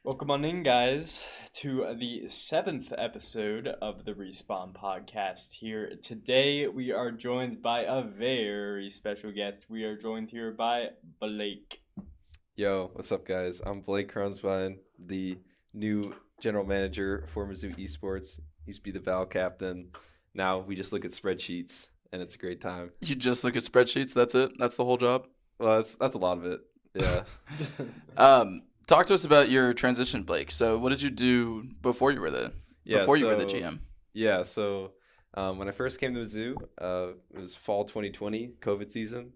Welcome on in, guys, to the seventh episode of the Respawn podcast. Here today, we are joined by a very special guest. We are joined here by Blake. Yo, what's up, guys? I'm Blake Kronsbein, the new general manager for Mizzou Esports. Used to be the Val captain. Now we just look at spreadsheets, and it's a great time. You just look at spreadsheets. That's it. That's the whole job. Well, that's a lot of it. Yeah. Talk to us about your transition, Blake. So, what did you do before you were the you were the GM? Yeah. So, when I first came to Mizzou, it was fall 2020, COVID season.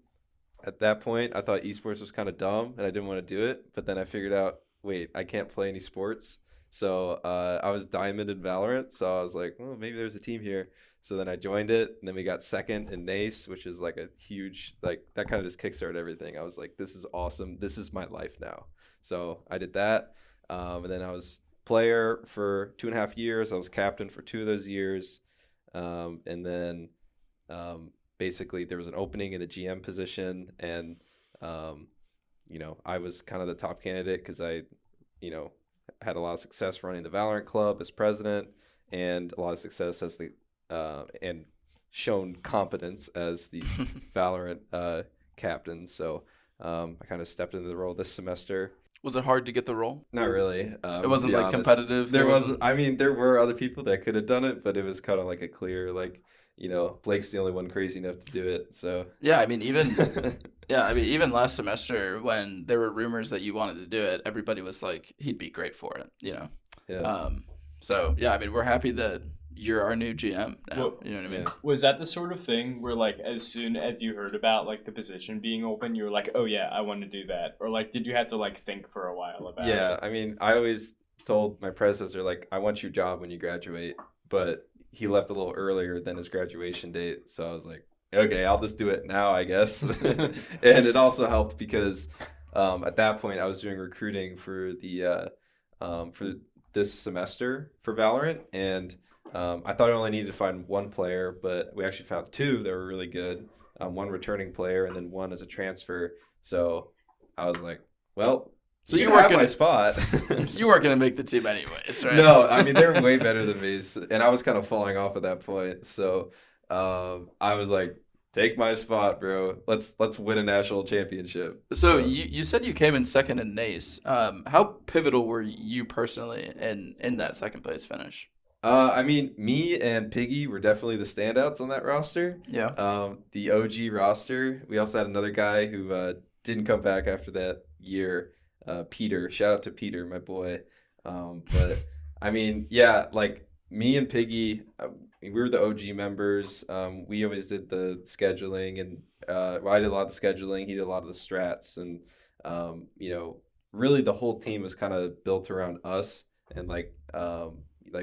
At that point, I thought esports was kind of dumb, and I didn't want to do it. But then I figured out, wait, I can't play any sports. So I was diamond in VALORANT. So I was like, well, maybe there's a team here. So then I joined it, and then we got second in NACE, which is like a huge, like that kind of just kickstarted everything. I was like, this is awesome. This is my life now. So I did that. And then I was player for 2.5 years. I was captain for 2 of those years. And then basically there was an opening in the GM position, and I was kind of the top candidate because I had a lot of success running the VALORANT club as president, and a lot of success as the and shown competence as the VALORANT captain. So I kind of stepped into the role this semester. Was it hard to get the role? Not really. It wasn't like honest. Competitive. There wasn't. I mean, there were other people that could have done it, but it was kind of like a clear, like, Blake's the only one crazy enough to do it. So yeah, I mean, even last semester when there were rumors that you wanted to do it, everybody was like, he'd be great for it. Yeah. So yeah, I mean, we're happy that you're our new GM now. Well, you know what I mean? Yeah. Was that the sort of thing where, like, as soon as you heard about, like, the position being open, you were like, oh, yeah, I want to do that? Or, like, did you have to, like, think for a while about it? Yeah, I mean, I always told my predecessor, like, I want your job when you graduate. But he left a little earlier than his graduation date. So I was like, okay, I'll just do it now, I guess. And it also helped because at that point I was doing recruiting for the for this semester for VALORANT, and I thought I only needed to find one player, but we actually found 2 that were really good. One returning player and then one as a transfer. So I was like, well, so you weren't my spot. You weren't going to make the team anyways, right? No, I mean, they're way better than me, and I was kind of falling off at that point. So I was like, take my spot, bro. Let's win a national championship. So you said you came in second in NACE. How pivotal were you personally in that second place finish? I mean, me and Piggy were definitely the standouts on that roster. Yeah. The OG roster. We also had another guy who didn't come back after that year. Peter. Shout out to Peter, my boy. But I mean, yeah, like me and Piggy, we were the OG members. We always did the scheduling, and I did a lot of the scheduling. He did a lot of the strats, and really the whole team was kind of built around us, and like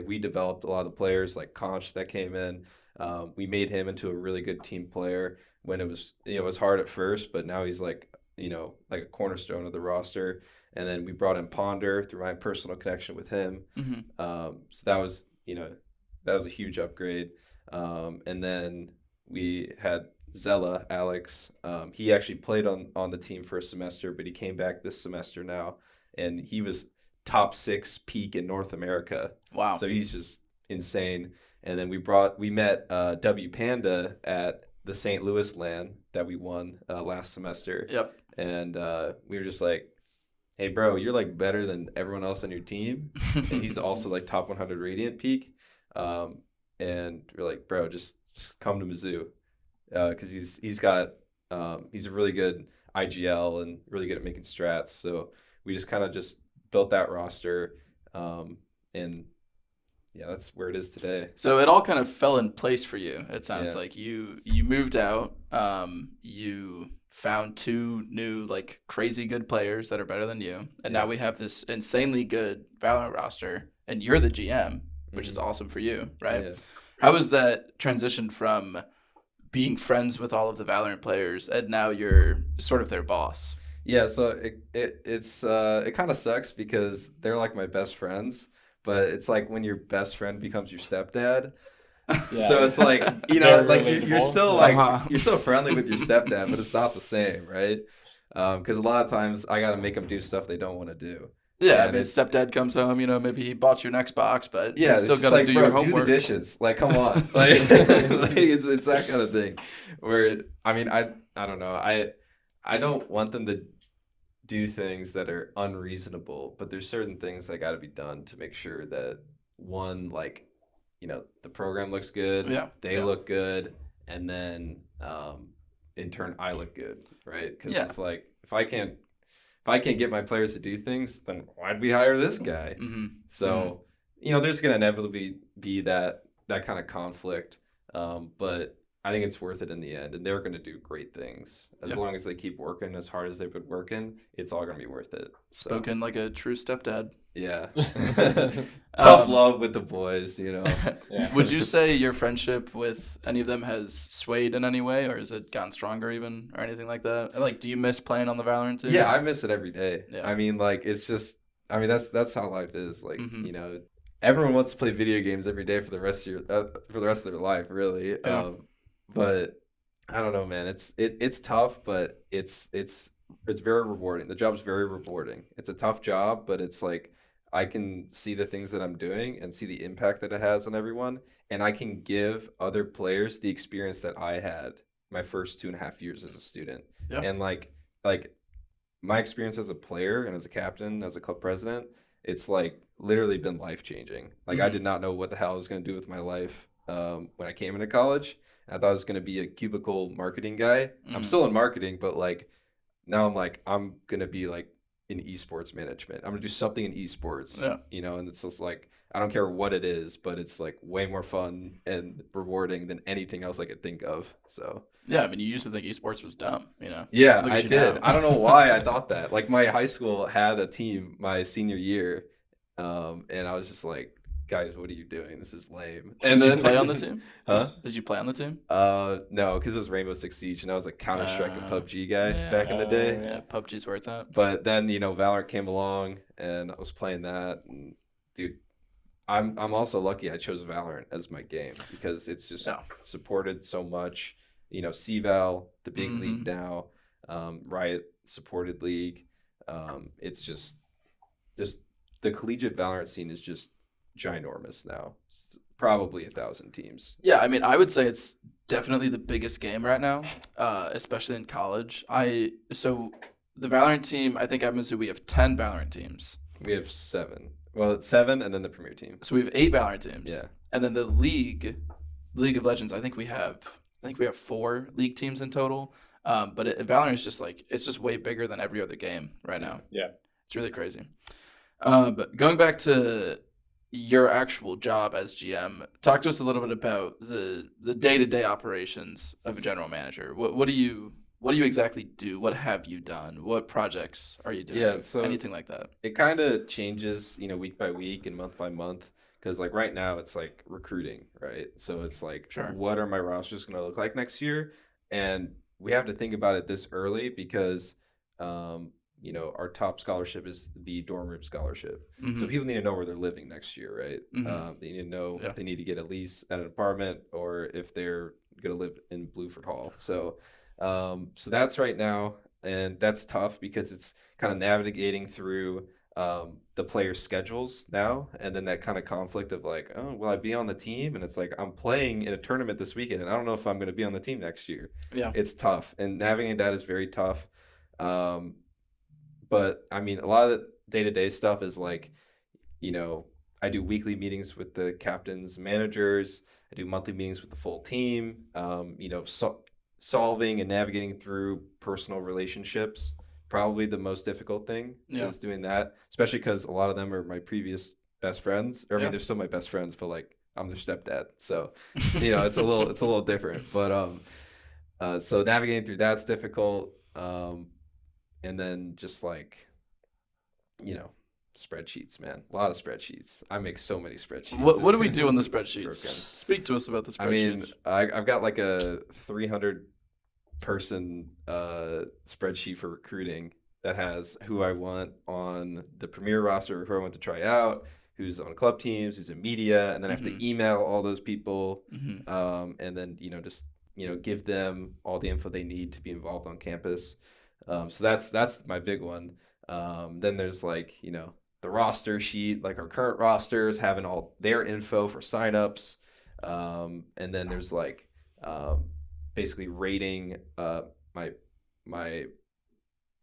we developed a lot of the players, like Conch that came in. We made him into a really good team player when it was hard at first, but now he's like a cornerstone of the roster. And then we brought in Ponder through my personal connection with him. Mm-hmm. So that was a huge upgrade. And then we had Zella, Alex. He actually played on the team for a semester, but he came back this semester now, and he was top 6 peak in North America. Wow. So he's just insane. And then we met W Panda at the St. Louis LAN that we won last semester. Yep. And we were just like, hey, bro, you're like better than everyone else on your team. And he's also like top 100 Radiant peak. And we're like, bro, just come to Mizzou. Because he's a really good IGL and really good at making strats. So we just kind of just built that roster. And yeah, that's where it is today. So it all kind of fell in place for you. It sounds like you moved out. You found 2 new, like, crazy good players that are better than you, and now we have this insanely good VALORANT roster, and you're the GM, which is awesome for you, right? Yeah. How was that transition from being friends with all of the VALORANT players and now you're sort of their boss? Yeah, so it kind of sucks because they're like my best friends, but it's like when your best friend becomes your stepdad. Yeah. So it's like, like you're still like you're still friendly with your stepdad, but it's not the same, right? Because a lot of times I got to make them do stuff they don't want to do. Yeah, I And mean, it's stepdad comes home, maybe he bought you an Xbox, but yeah, you still it's just got to like, do bro, your do the homework. dishes. Like, come on. Like it's that kind of thing. Where I mean, I don't know. I don't want them to do things that are unreasonable, but there's certain things that got to be done to make sure that one, like, the program looks good, Yeah, they yeah. look good, and then in turn I look good, right? Because Yeah. if I can't get my players to do things, then why'd we hire this guy? So there's gonna inevitably be that kind of conflict, but I think it's worth it in the end, and they're gonna do great things as long as they keep working as hard as they've been working. It's all gonna be worth it. So. Spoken like a true stepdad. Yeah. Tough love with the boys, Yeah. Would you say your friendship with any of them has swayed in any way, or has it gotten stronger even, or anything like that? Like, do you miss playing on the Valorant team? Yeah, I miss it every day. Yeah. I mean, like, it's just, I mean, that's how life is. Like, everyone wants to play video games every day for the rest of their life, really. Yeah. But I don't know, man. It's tough, but it's very rewarding. The job's very rewarding. It's a tough job, but it's like I can see the things that I'm doing and see the impact that it has on everyone, and I can give other players the experience that I had my first 2.5 years as a student. Yeah. And like my experience as a player and as a captain, as a club president, it's like literally been life changing. Like I did not know what the hell I was going to do with my life when I came into college. I thought I was going to be a cubicle marketing guy. I'm still in marketing, but like now I'm going to be like in esports management. I'm going to do something in esports, and it's just like, I don't care what it is, but it's like way more fun and rewarding than anything else I could think of. So yeah, I mean, you used to think esports was dumb, Yeah, Look I at you did. now. I don't know why I thought that. Like my high school had a team my senior year, and I was just like, guys, what are you doing? This is lame. And Did then you play on the team? Huh? Did you play on the team? No, because it was Rainbow Six Siege, and I was a Counter Strike and PUBG guy back in the day. Yeah, PUBG's where it's at. But then Valorant came along, and I was playing that, and dude, I'm also lucky I chose Valorant as my game because it's just supported so much. CVAL, the big league now, Riot supported league. It's just the collegiate Valorant scene is just ginormous now. It's probably 1,000 teams. Yeah, I mean, I would say it's definitely the biggest game right now, especially in college. So the Valorant team, I think at Mizzou we have 10 Valorant teams. We have 7. Well, it's 7 and then the premier team. So we have 8 Valorant teams. Yeah. And then the League of Legends, I think we have 4 league teams in total. But Valorant is just like, it's just way bigger than every other game right now. Yeah. It's really crazy. But going back to your actual job as GM, talk to us a little bit about the day-to-day operations of a general manager. What do you exactly do? What have you done? What projects are you doing? Yeah, so anything like that. It kind of changes, week by week and month by month. Because like right now it's like recruiting, right? So it's like, what are my rosters going to look like next year? And we have to think about it this early because, our top scholarship is the dorm room scholarship. So people need to know where they're living next year, right? They need to know if they need to get a lease at an apartment or if they're going to live in Bluford Hall. So that's right now, and that's tough because it's kind of navigating through the players' schedules now, and then that kind of conflict of like, oh, will I be on the team? And it's like, I'm playing in a tournament this weekend, and I don't know if I'm going to be on the team next year. Yeah, it's tough, and navigating that is very tough. But I mean, a lot of the day-to-day stuff is like, I do weekly meetings with the captains and managers. I do monthly meetings with the full team. Solving and navigating through personal relationships. Probably the most difficult thing is doing that, especially because a lot of them are my previous best friends. Or I mean, they're still my best friends, but like I'm their stepdad, so it's a little different. But so navigating through that's difficult. And then just like, spreadsheets, man. A lot of spreadsheets. I make so many spreadsheets. What do we do on the spreadsheets? Speak to us about the spreadsheets. I mean, I've got like a 300 person spreadsheet for recruiting that has who I want on the premier roster, who I want to try out, who's on club teams, who's in media, and then I have to email all those people, and then just give them all the info they need to be involved on campus. So that's my big one. Then there's like the roster sheet, like our current rosters, having all their info for signups. And then there's like basically rating my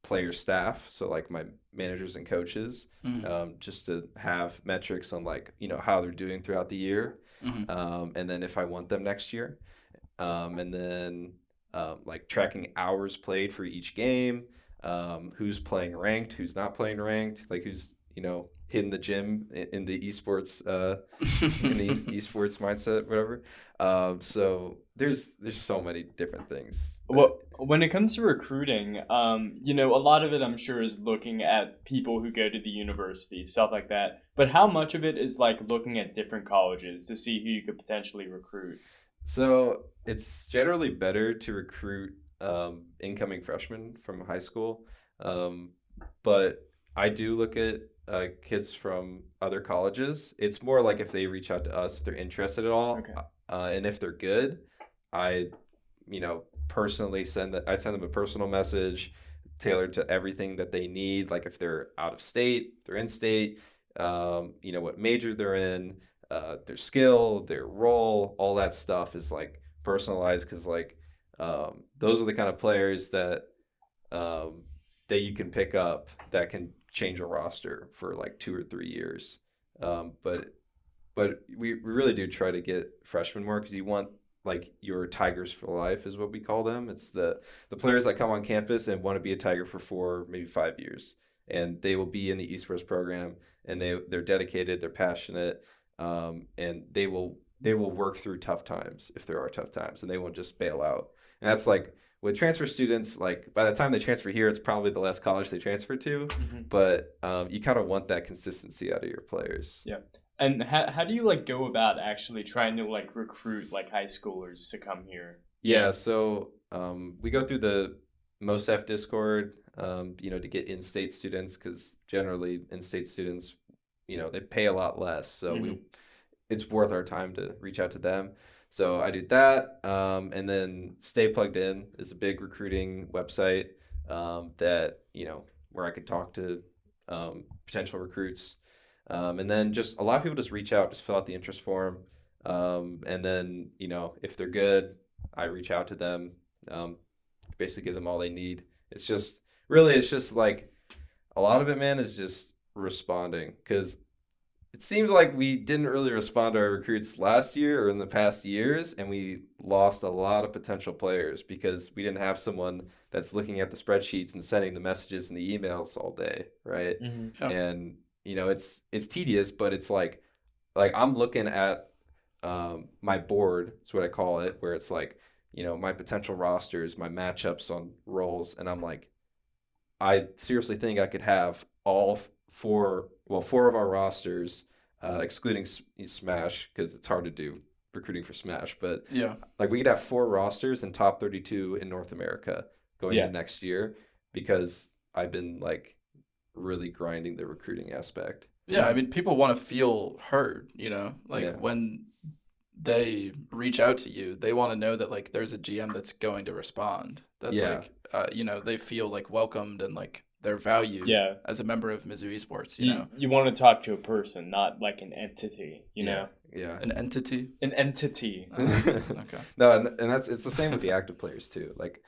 player staff, so like my managers and coaches, just to have metrics on like, you know, how they're doing throughout the year, and then if I want them next year, and then like tracking hours played for each game, who's playing ranked, who's not playing ranked, like who's, you know, hitting the gym in the esports esports mindset, whatever. So there's so many different things. Well, when it comes to recruiting, you know, a lot of it I'm sure is looking at people who go to the university, stuff like that. But how much of it is like looking at different colleges to see who you could potentially recruit? So it's generally better to recruit incoming freshmen from high school, but I do look at kids from other colleges. It's more like if they reach out to us, if they're interested at all, Okay. and if they're good, I, you know, personally send them a personal message tailored to everything that they need. Like if they're out of state, they're in state, you know, what major they're in, their skill, their role, all that stuff is like personalized, because like those are the kind of players that that you can pick up that can change a roster for like 2 or 3 years. But we really do try to get freshmen more, because you want like your Tigers for life is what we call them. It's the players that come on campus and want to be a Tiger for 4, maybe 5 years, and they will be in the esports program, and they're dedicated, they're passionate, and they will work through tough times if there are tough times, and they won't just bail out. And that's like with transfer students, like by the time they transfer here, it's probably the last college they transfer to, but you kind of want that consistency out of your players. Yeah. And how do you like go about actually trying to like recruit like high schoolers to come here? Yeah, so we go through the MoSEF Discord, you know, to get in-state students, because generally in-state students, you know, they pay a lot less, so it's worth our time to reach out to them. So I do that, and then Stay Plugged In is a big recruiting website that, you know, where I could talk to potential recruits. And then just a lot of people just reach out, just fill out the interest form. And then, you know, if they're good, I reach out to them, basically give them all they need. It's just like a lot of it, man, is just responding, because it seemed like we didn't really respond to our recruits last year or in the past years, and we lost a lot of potential players because we didn't have someone that's looking at the spreadsheets and sending the messages and the emails all day, right? Yeah. And you know, it's tedious, but it's like I'm looking at my board, is what I call it, where it's like, you know, my potential rosters, my matchups on roles, and I'm like, I seriously think I could have all four of our rosters, excluding Smash, because it's hard to do recruiting for Smash, but Yeah. like we could have 4 rosters in top 32 in North America going into next year, because I've been like really grinding the recruiting aspect. Yeah, I mean, people want to feel heard, you know, like when they reach out to you, they want to know that like there's a GM that's going to respond. That's like, you know, they feel like welcomed and like they're valued as a member of Mizzou Esports, you know. You want to talk to a person, not like an entity, you know? Yeah. An entity? An entity. Okay. No, and it's the same with the active players too. Like,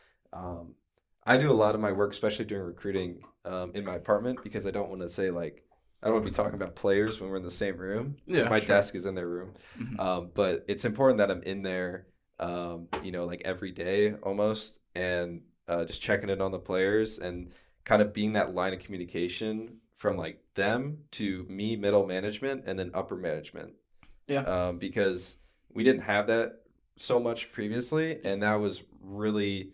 I do a lot of my work, especially during recruiting, in my apartment, because I don't want to say like, I don't want to be talking about players when we're in the same room, because my desk is in their room. But it's important that I'm in there, you know, like every day almost, and just checking in on the players and kind of being that line of communication from like them to me, middle management, and then upper management. Yeah. Because we didn't have that so much previously, and that was really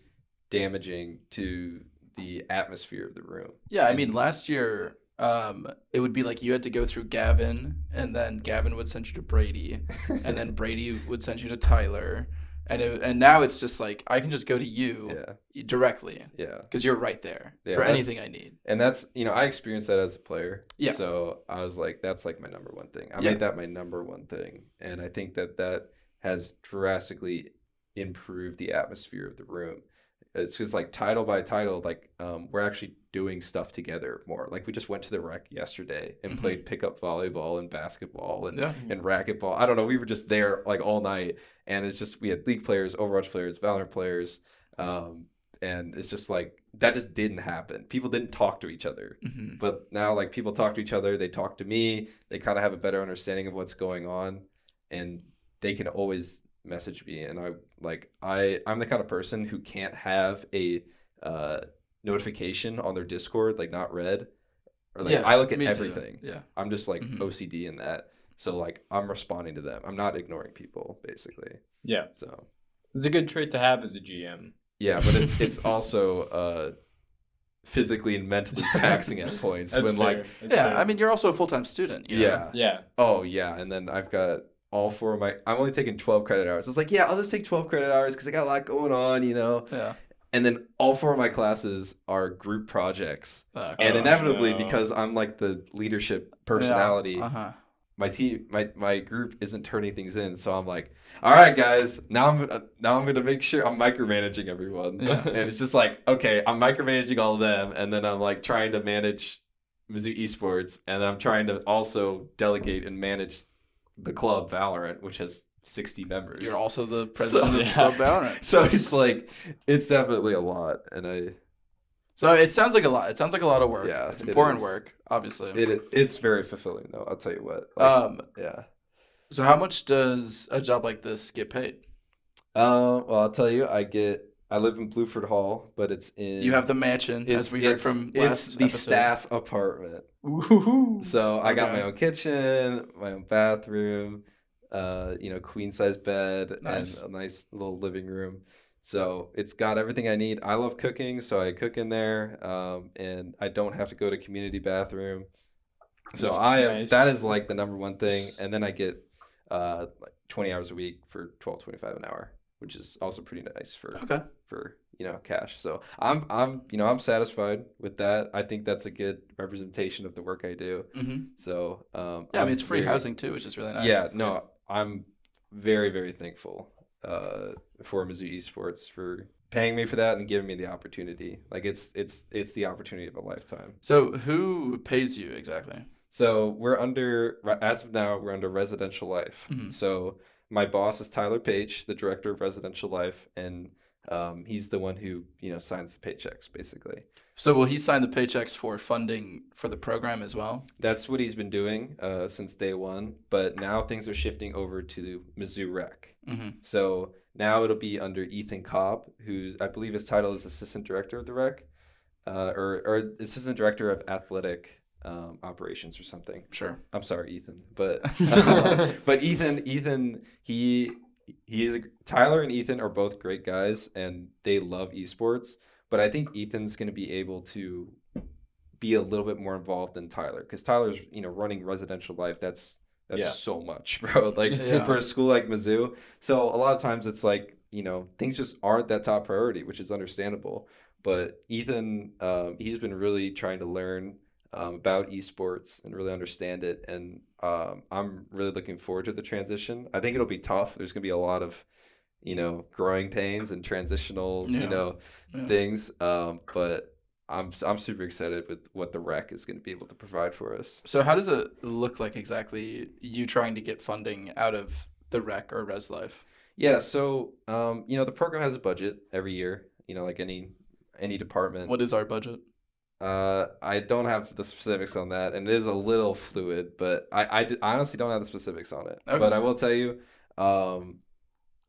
damaging to the atmosphere of the room. Yeah, I mean, last year, it would be like you had to go through Gavin, and then Gavin would send you to Brady, and then Brady would send you to Tyler, and now it's just like I can just go to you directly, because you're right there for anything I need. And that's, you know, I experienced that as a player, so I was like, that's like my number one thing. I made that my number one thing, and I think that has drastically improved the atmosphere of the room. it's just like title by title, like we're actually doing stuff together more. Like we just went to the rec yesterday and played pickup volleyball and basketball and racquetball. I don't know, we were just there like all night, and it's just we had League players, Overwatch players, Valorant players, and it's just like that just didn't happen. People didn't talk to each other, but now like people talk to each other. They talk to me. They kind of have a better understanding of what's going on, and they can always message me. And I'm the kind of person who can't have a notification on their Discord like not read, or like I look at everything. Yeah, I'm just like OCD in that. So like I'm responding to them. I'm not ignoring people basically. Yeah. So it's a good trait to have as a GM. Yeah, but it's also physically and mentally taxing at points. That's when fair. like That's fair. I mean, you're also a full-time student. You know? Yeah. Oh yeah, and then I've got all 4 of my. I'm only taking 12 credit hours. It's like I'll just take 12 credit hours because I got a lot going on, you know. Yeah. And then all 4 of my classes are group projects, Oh, and inevitably no. because I'm like the leadership personality. Yeah. My team, my group isn't turning things in, so I'm like, all right, guys, now I'm gonna make sure I'm micromanaging everyone, and it's just like, okay, I'm micromanaging all of them, and then I'm like trying to manage Mizzou Esports, and then I'm trying to also delegate and manage the club Valorant, which has 60 members. You're also the president of the club Valorant. So it's like, it's definitely a lot, and So it sounds like a lot. It sounds like a lot of work. Yeah, it's important is. work, obviously. It's very fulfilling though. I'll tell you what. Like, yeah. So how much does a job like this get paid? Well, I'll tell you. I live in Bluford Hall, but it's in. You have the mansion, as we heard from last It's the episode. staff apartment. Ooh. So I got my own kitchen, my own bathroom, queen size bed, Nice. and a nice little living room. So it's got everything I need. I love cooking, so I cook in there, and I don't have to go to community bathroom. So That's nice. that is like the number one thing, and then I get like 20 hours a week for $12.25 an hour, which is also pretty nice for cash. So I'm satisfied with that. I think that's a good representation of the work I do. So I mean, it's free housing too, which is really nice. Yeah, no, I'm very, very thankful for Mizzou Esports for paying me for that and giving me the opportunity. Like it's the opportunity of a lifetime. So who pays you exactly? So as of now, we're under Residential Life. So my boss is Tyler Page, the director of Residential Life, and he's the one who signs the paychecks basically. So will he sign the paychecks for funding for the program as well? That's what he's been doing since day one, but now things are shifting over to Mizzou Rec. So now it'll be under Ethan Cobb, who I believe his title is Assistant Director of the Rec, or Assistant Director of Athletic Operations or something. Sure. I'm sorry, Ethan, but but Ethan, Tyler and Ethan are both great guys, and they love esports. But I think Ethan's going to be able to be a little bit more involved than Tyler, because Tyler's running Residential Life. That's so much, bro. Like for a school like Mizzou. So a lot of times it's like things just aren't that top priority, which is understandable. But Ethan, he's been really trying to learn about esports and really understand it, and I'm really looking forward to the transition. I think it'll be tough. There's gonna be a lot of growing pains and transitional things, but I'm super excited with what the rec is going to be able to provide for us. So how does it look like exactly, you trying to get funding out of the rec or Res Life? Yeah, so the program has a budget every year, like any department. What is our budget? I don't have the specifics on that, and it is a little fluid, but I honestly don't have the specifics on it. Okay. But I will tell you,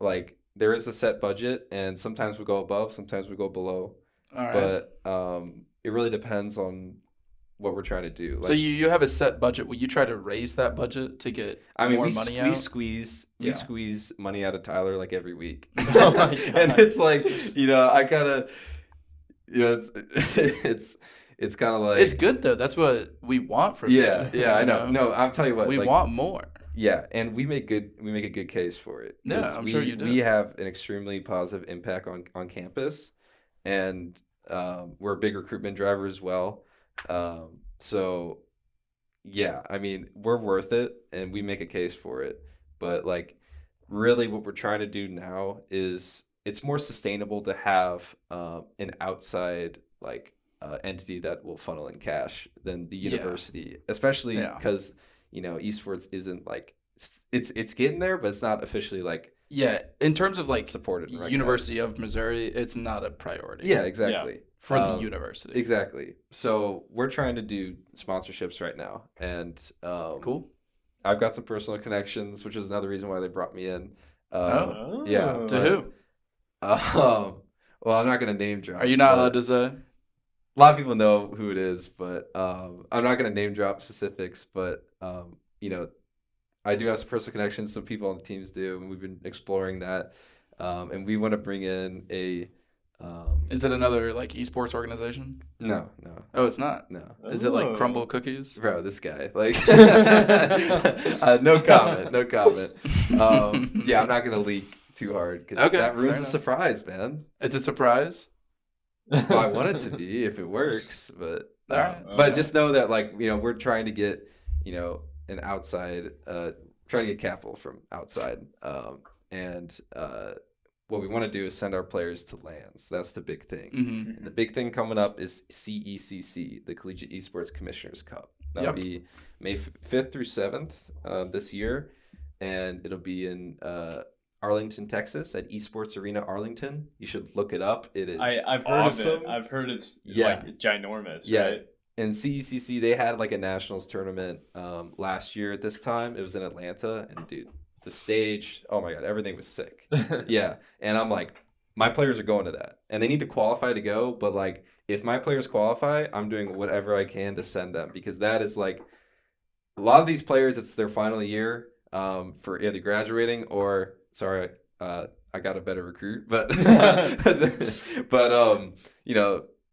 like there is a set budget, and sometimes we go above, sometimes we go below. All right. But it really depends on what we're trying to do. Like, so you have a set budget. Will you try to raise that budget to get more money out? We squeeze money out of Tyler like every week. Oh my God. And it's like, I gotta, it's kind of like, it's good though. That's what we want from you. Yeah, I know. No, I'll tell you what. We want more. Yeah, and we make a good case for it. Yeah, I'm sure you do. We have an extremely positive impact on campus, and we're a big recruitment driver as well. So yeah, I mean, we're worth it, and we make a case for it. But like, really, what we're trying to do now is it's more sustainable to have an outside entity that will funnel in cash than the university, especially because esports isn't like it's getting there, but it's not officially like in terms of like supported and University of Missouri, it's not a priority. Yeah, exactly. For the university. Exactly. So we're trying to do sponsorships right now, and cool. I've got some personal connections, which is another reason why they brought me in. To who? Well, I'm not going to name drop. Are you not allowed to say? A lot of people know who it is, but I'm not going to name drop specifics. But I do have some personal connections. Some people on the teams do, and we've been exploring that. And we want to bring in a. Is it another like esports organization? No. Oh, it's not. No. Is it like Crumble Cookies? Bro, this guy no comment. Yeah, I'm not gonna leak too hard because that ruins the surprise, man. It's a surprise. Well, I want it to be if it works, but But just know that we're trying to get an outside, trying to get capital from outside, and what we want to do is send our players to LANs. That's the big thing. Mm-hmm. And the big thing coming up is CECC, the Collegiate Esports Commissioners Cup. That'll be May 5th through 7th this year, and it'll be in Arlington, Texas, at Esports Arena Arlington. You should look it up. It is I've heard awesome. of it. I've heard it's like ginormous, right? And CECC, they had like a nationals tournament last year at this time. It was in Atlanta, and dude, the stage, oh my God, everything was sick. Yeah. And I'm like, my players are going to that. And they need to qualify to go. But like, if my players qualify, I'm doing whatever I can to send them. Because that is like, a lot of these players, it's their final year for either graduating or, sorry, I got a better recruit. But,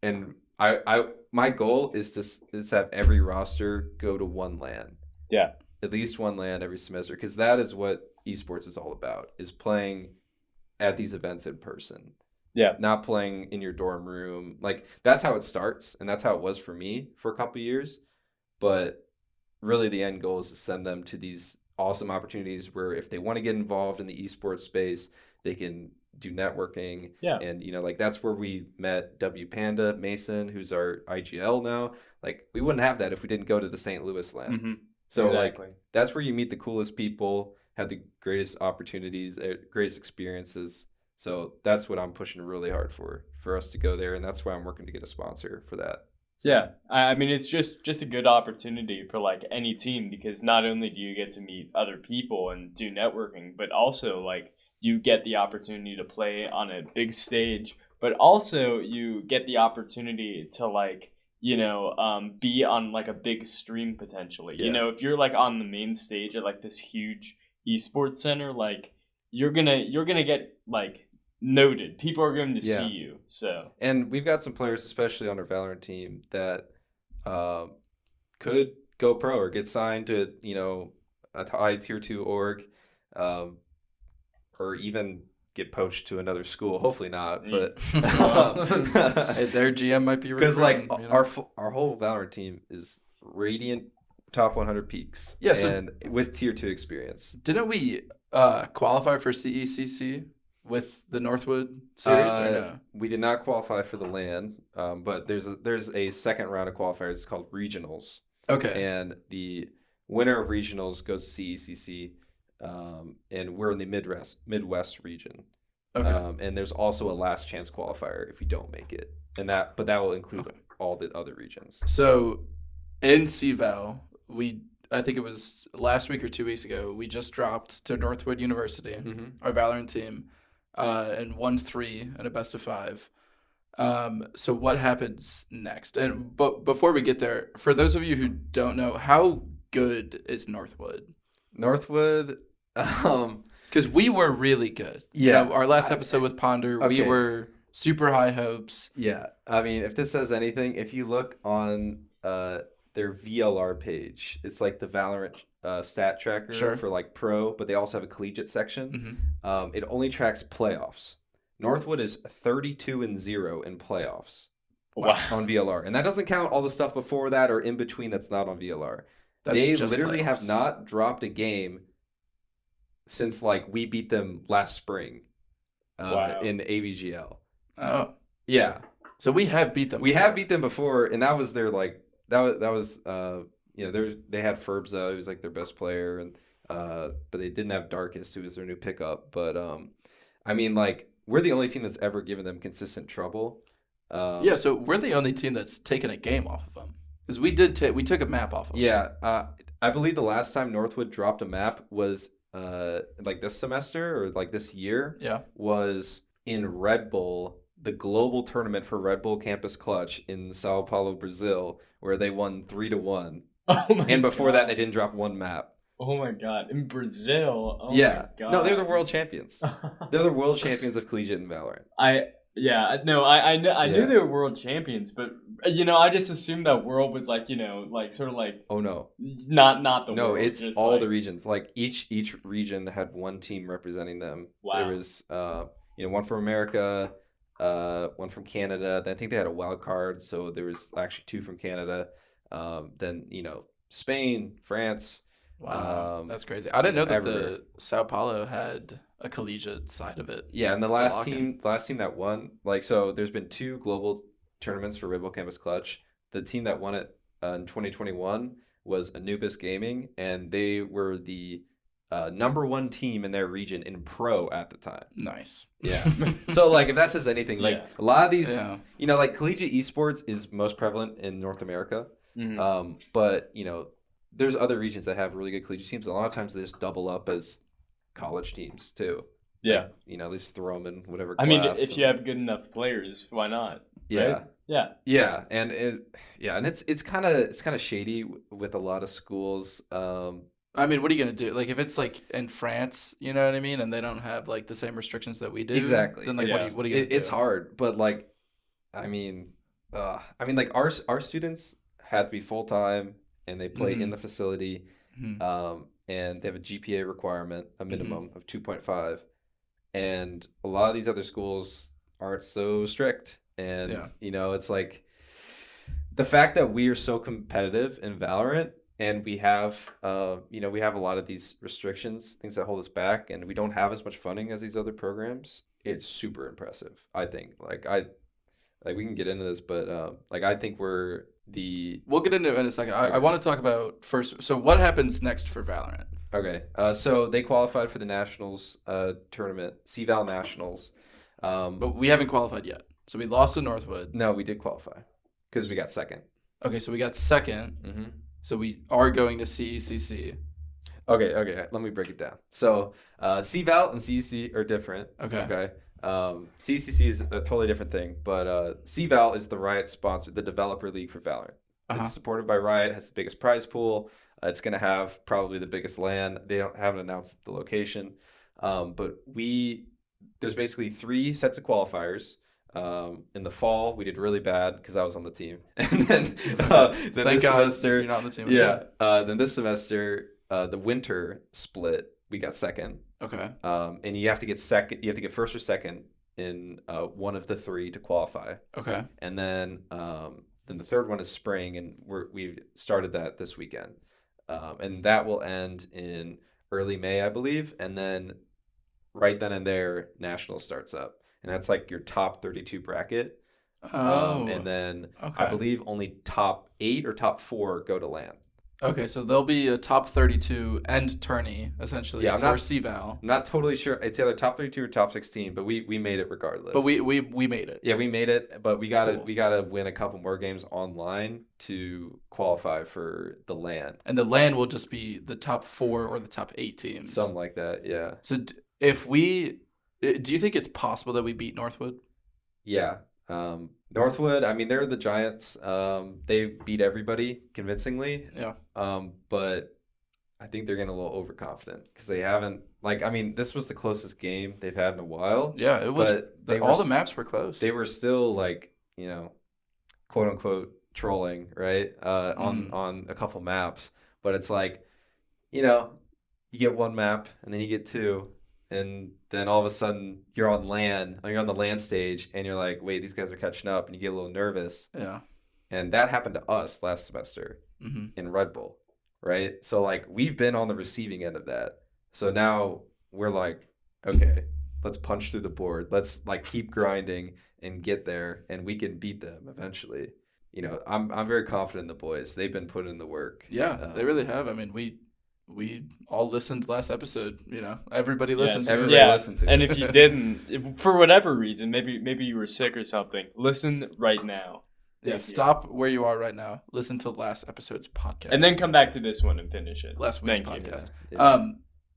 and my goal is to have every roster go to one LAN. Yeah. At least one LAN every semester, because that is what esports is all about, is playing at these events in person. Yeah. Not playing in your dorm room. Like, that's how it starts, and that's how it was for me for a couple of years. But really the end goal is to send them to these awesome opportunities where if they want to get involved in the esports space, they can do networking. Yeah. And, that's where we met W Panda Mason, who's our IGL now. Like, we wouldn't have that if we didn't go to the St. Louis LAN. Mm-hmm. So that's where you meet the coolest people, have the greatest opportunities, greatest experiences. So that's what I'm pushing really hard for us to go there. And that's why I'm working to get a sponsor for that. Yeah. I mean, it's just a good opportunity for like any team, because not only do you get to meet other people and do networking, but also like you get the opportunity to play on a big stage, but also you get the opportunity to like, be on like a big stream potentially. Yeah. If you're like on the main stage at like this huge esports center, like you're gonna get like noted. People are going to see you. So, and we've got some players, especially on our VALORANT team, that could go pro or get signed to a high tier 2 org, or even get poached to another school. Hopefully not, but their GM might be because like our whole VALORANT team is radiant top 100 peaks. Yeah, and with tier 2 experience. Didn't we qualify for CECC with the Northwood series? Or no? We did not qualify for the LAN, but there's a second round of qualifiers. It's called regionals. Okay. And the winner of regionals goes to CECC. And we're in the Midwest region. Okay. And there's also a last chance qualifier if you don't make it, but that will include all the other regions. So in CVAL, I think it was last week or 2 weeks ago, we just dropped to Northwood University, our VALORANT team, and won 3 in a best of 5. So what happens next? And but before we get there, for those of you who don't know, how good is Northwood? Northwood. Because we were really good. Yeah. Our last episode with Ponder, we were super high hopes. Yeah. I mean, if this says anything, if you look on their VLR page, it's like the VALORANT stat tracker for like pro, but they also have a collegiate section. Mm-hmm. It only tracks playoffs. Northwood is 32-0 in playoffs. Wow. On VLR. And that doesn't count all the stuff before that or in between that's not on VLR. They literally playoffs. have not dropped a game since like we beat them last spring. Wow. in AVGL. Oh, Yeah, so we have beat them. we have beat them before, and that was their like that was they had Furbza, who was like their best player, and but they didn't have Darkest, who was their new pickup. But I mean, like, we're the only team that's ever given them consistent trouble. Yeah, so we're the only team that's taken a game off of them because we took a map off of them. Yeah, I believe the last time Northwood dropped a map was like this semester or like this year. Yeah. Was in Red Bull, the global tournament for Red Bull Campus Clutch in Sao Paulo, Brazil, where they won 3-1. Oh my And before God. that, they didn't drop one map. Oh my God. In Brazil. Oh Yeah. my God. No, they're the world champions. They're the world champions of collegiate and Valorant. I knew they were world champions, but I just assumed that world was like sort of like Oh no. not the No, world. it's just all like, the regions. Like each region had one team representing them. Wow. There was one from America, one from Canada. Then I think they had a wild card, so there was actually 2 from Canada. Then Spain, France. Wow, that's crazy. I didn't know that everywhere. the Sao Paulo had a collegiate side of it. Yeah, and the last lock-in. team that won, like, so there's been 2 global tournaments for Red Bull Campus Clutch. The team that won it in 2021 was Anubis Gaming, and they were the number 1 team in their region in pro at the time. Nice. Yeah. So, like, if that says anything, like, Yeah. a lot of these, Yeah. like, collegiate esports is most prevalent in North America. Mhm. But, there's other regions that have really good collegiate teams. A lot of times they just double up as college teams, too. Yeah. Like, they just throw them in whatever I class. mean, if you have good enough players, why not? Yeah. Right? Yeah. Yeah, and it's kind of shady with a lot of schools. I mean, what are you gonna do? Like, if it's like in France, you know what I mean, and they don't have like the same restrictions that we do. Exactly. Then like, It's- what are you gonna do? It's hard, but like, I mean, like our students had to be full time, and they play in the facility, Mhm. and they have a GPA requirement, a minimum Mm-hmm. of 2.5, and a lot of these other schools aren't so strict, and Yeah. it's like the fact that we are so competitive in Valorant. And we have we have a lot of these restrictions, things that hold us back, and we don't have as much funding as these other programs. It's super impressive, I think. Like we can get into this, but I think we're the We'll get into it in a second. I want to talk about first. So, what happens next for Valorant? okay. So they qualified for the nationals tournament, CVAL nationals. But we haven't qualified yet. So we lost to Northwood. No, we did qualify because we got second. Okay, so we got second. Mm-hmm. So we are going to CECC. Okay. Let me break it down. So CVAL and CEC are different. Okay. Okay. CCC is a totally different thing, but CVAL is the Riot sponsor, the developer league for Valorant. It's supported by Riot, has the biggest prize pool. It's going to have probably the biggest LAN. They haven't announced the location, but there's basically 3 sets of qualifiers. In the fall, we did really bad because I was on the team, and then Thank this God semester, you're not on the team. yeah. Then this semester, the winter split, we got second. Okay. And you have to get second. You have to get first or second in one of the 3 to qualify. Okay. And then the third one is spring, and we've started that this weekend, and that will end in early May, I believe. And then right then and there, national starts up, and that's like your top 32 bracket. And then okay. I believe only top 8 or top 4 go to LAN. Okay, so there'll be a top 32 and tourney essentially Yeah, for CVAL. I'm not totally sure. It's either top 32 or top 16, but we made it regardless. But we made it. Yeah, we made it, but we gotta Cool. we gotta win a couple more games online to qualify for the LAN. And the LAN will just be the top 4 or the top 8 teams. Something like that, yeah. So do you think it's possible that we beat Northwood? Yeah. Northwood, I mean, they're the Giants. They beat everybody convincingly. Yeah. But I think they're getting a little overconfident because they haven't, this was the closest game they've had in a while. Yeah, it was. But All the maps were close. They were still quote unquote trolling, right? On a couple maps. But it's like, you get one map and then you get 2. And then all of a sudden you're on the LAN stage, and you're like, wait, these guys are catching up, and you get a little nervous. Yeah. And that happened to us last semester in Red Bull, right? So we've been on the receiving end of that. So now we're like, okay, punch through the board. Let's like keep grinding and get there, and we can beat them eventually. You know, I'm very confident in the boys. They've been putting in the work. Yeah, they really have. I mean, we all listened last episode. You know, everybody listened. Yes, to it. yeah. listened to And it. if you didn't, for whatever reason, maybe you were sick or something, listen right now. Yeah, Thank you. stop where you are right now. Listen to last episode's podcast. And then come back to this one and finish it. last week's Thank you. podcast. Yeah.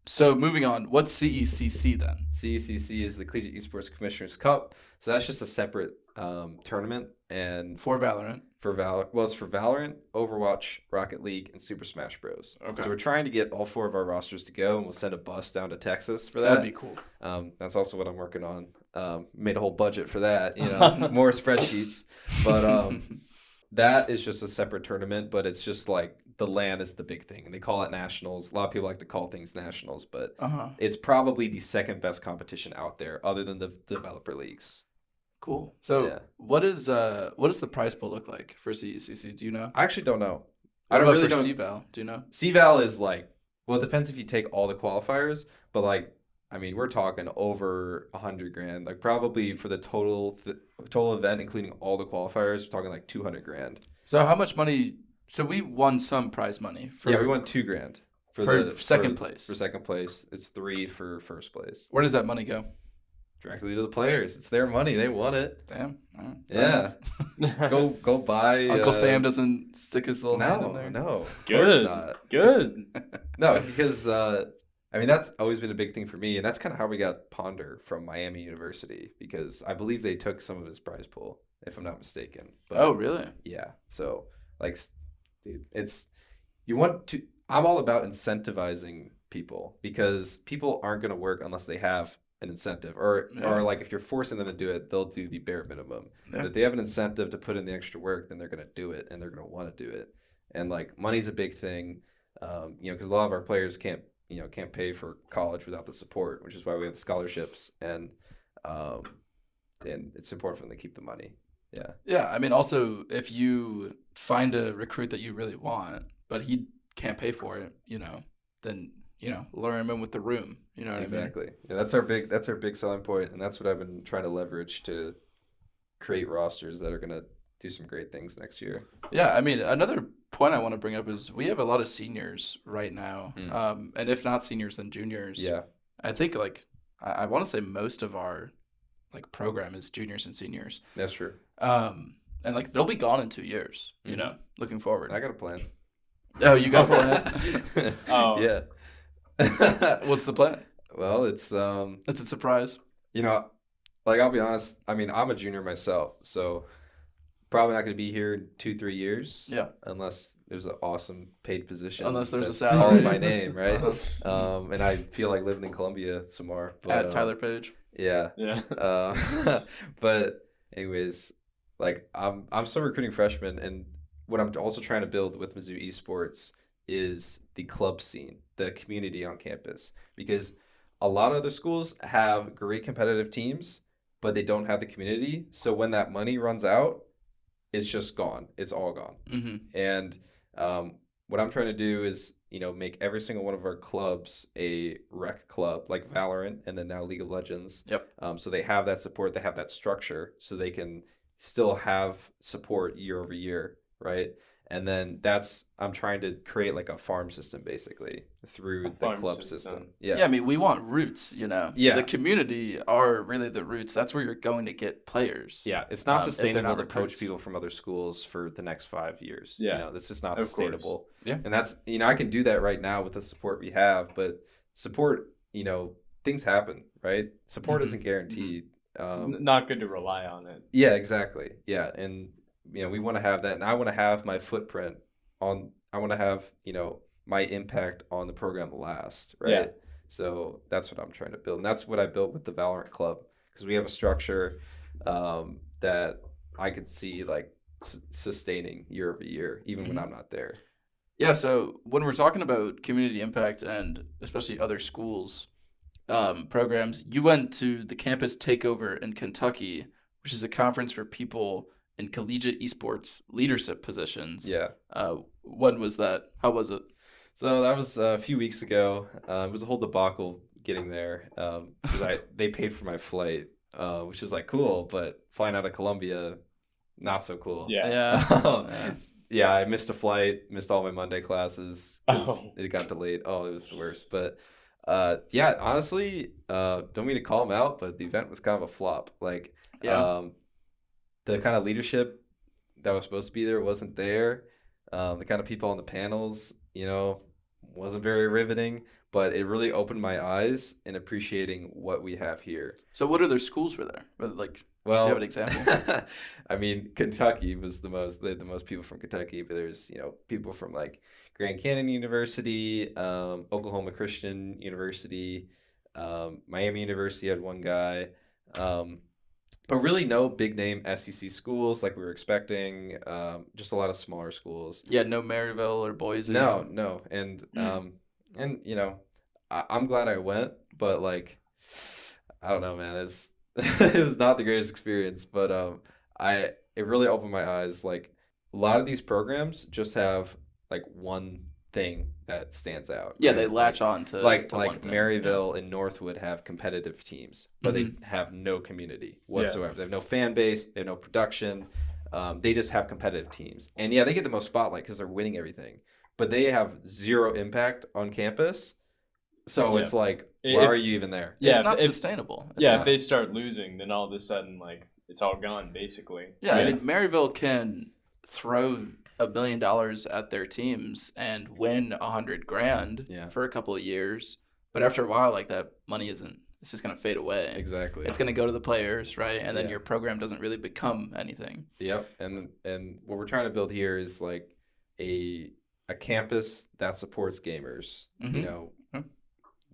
So moving on, what's CECC then? CECC is the Collegiate Esports Commissioners Cup. So that's just a separate tournament, and For Valorant. it's for Valorant, Overwatch, Rocket League, and Super Smash Bros. Okay. So we're trying to get all 4 of our rosters to go, and we'll send a bus down to Texas for that. That'd be cool. That's also what I'm working on. Made a whole budget for that, you know, more spreadsheets. But that is just a separate tournament, but it's just like the LAN is the big thing. They call it nationals. A lot of people like to call things nationals, but it's probably the second best competition out there, other than the developer leagues. Cool. So Yeah. what does the prize pool look like for CECC? Do you know? I actually don't know. What I don't about really for don't. CVAL? Do you know? CVAL is like, well, it depends if you take all the qualifiers, but like, I mean, we're talking over $100,000. Like probably for the total event, including all the qualifiers, we're talking like $200,000. So how much money? So we won some prize money for Yeah, we won $2,000 for second place. For second place, it's 3 for first place. Where does that money go? Directly to the players. It's their money. They won it. Damn. All right. Yeah. Go buy. Uncle Sam doesn't stick his little hand in there. No, of Good. course not. Good. No, because I mean that's always been a big thing for me, and that's kind of how we got Ponder from Miami University, because I believe they took some of his prize pool, if I'm not mistaken. But, Oh, really? yeah. So like, dude, I'm all about incentivizing people, because people aren't going to work unless they have an incentive, or like if you're forcing them to do it, they'll do the bare minimum. Yeah. But if they have an incentive to put in the extra work, then they're going to do it, and they're going to want to do it. And like, money's a big thing, you know, because a lot of our players can't pay for college without the support, which is why we have the scholarships, and it's important for them to keep the money. Yeah. Yeah. I mean, also, if you find a recruit that you really want, but he can't pay for it, you know, then, you know, lure him in with the room. You know what I mean? Exactly. Yeah, that's our big selling point, and that's what I've been trying to leverage to create rosters that are going to do some great things next year. Yeah, I mean, another point I want to bring up is we have a lot of seniors right now, and if not seniors, then juniors. Yeah. I think like I want to say most of our like program is juniors and seniors. That's true. And like they'll be gone in 2 years. You know, looking forward. I got a plan. Oh, you got a plan? Oh. Yeah. What's the plan? Well, it's It's a surprise. you know, like, I'll be honest, I mean, I'm a junior myself, so probably not going to be here in 2-3 years. Yeah. Unless there's an awesome paid position. Unless there's a that's salary. all in my name, right? Uh-huh. And I feel like living in Columbia some more. But, At Tyler Page. Yeah. Yeah. But anyways, like, I'm still recruiting freshmen, and what I'm also trying to build with Mizzou Esports is the club scene, the community on campus, because a lot of other schools have great competitive teams, but they don't have the community. So when that money runs out, it's just gone. It's all gone. Mm-hmm. And what I'm trying to do is, you know, make every single one of our clubs a rec club, like Valorant, and then now League of Legends. Yep. So they have that support, they have that structure, so they can still have support year over year, right? And then I'm trying to create like a farm system, basically, through the club system. Yeah, I mean, we want roots, you know. Yeah. The community are really the roots. That's where you're going to get players. Yeah, it's not if they're sustainable not to coach recruits. people from other schools for the next 5 years. Yeah. You know, that's just not Of sustainable. course. Yeah. And that's, you know, I can do that right now with the support we have, but support, you know, things happen, right? Support Mhm. isn't guaranteed. It's not good to rely on it. Yeah, exactly. Yeah. And, you know, we want to have that. And I want to have my footprint I want to have, you know, my impact on the program last, right? Yeah. So that's what I'm trying to build. And that's what I built with the Valorant Club, because we have a structure that I could see like sustaining year over year, even when I'm not there. Yeah, so when we're talking about community impact and especially other schools programs, you went to the campus takeover in Kentucky, which is a conference for people in collegiate esports leadership positions. Yeah. When was that? How was it? So that was a few weeks ago. It was a whole debacle getting there because they paid for my flight, which was like cool, but flying out of Columbia, not so cool. Yeah. I missed a flight, missed all my Monday classes because Oh. it got delayed. Oh, it was the worst. But yeah, honestly, don't mean to call them out, but the event was kind of a flop. Like, Yeah. the kind of leadership that was supposed to be there wasn't there. The kind of people on the panels, wasn't very riveting, but it really opened my eyes in appreciating what we have here. So what other schools were there? Like, do Well, you have an example? I mean, Kentucky was they had the most people from Kentucky, but there's, people from like Grand Canyon University, Oklahoma Christian University, Miami University had one guy. But really no big name SEC schools like we were expecting. Just a lot of smaller schools. Yeah, no Maryville or Boise. No. And I'm glad I went, but like I don't know, man. It was not the greatest experience, but it really opened my eyes. Like a lot of these programs just have like one thing that stands out. Yeah, right? they latch on to like to one thing. Maryville and Northwood have competitive teams, but they have no community whatsoever. They have no fan base, they have no production. They just have competitive teams, and yeah, they get the most spotlight because they're winning everything, but they have zero impact on campus. So it's like, why are you even there? Yeah, it's not sustainable. If they start losing, then all of a sudden, like, it's all gone, basically. Yeah, I mean, Maryville can throw $1 million at their teams and win $100,000 for a couple of years, but after a while, like, that money it's just gonna fade away. Exactly. It's gonna go to the players, right? And then your program doesn't really become anything. Yep. And what we're trying to build here is like a campus that supports gamers.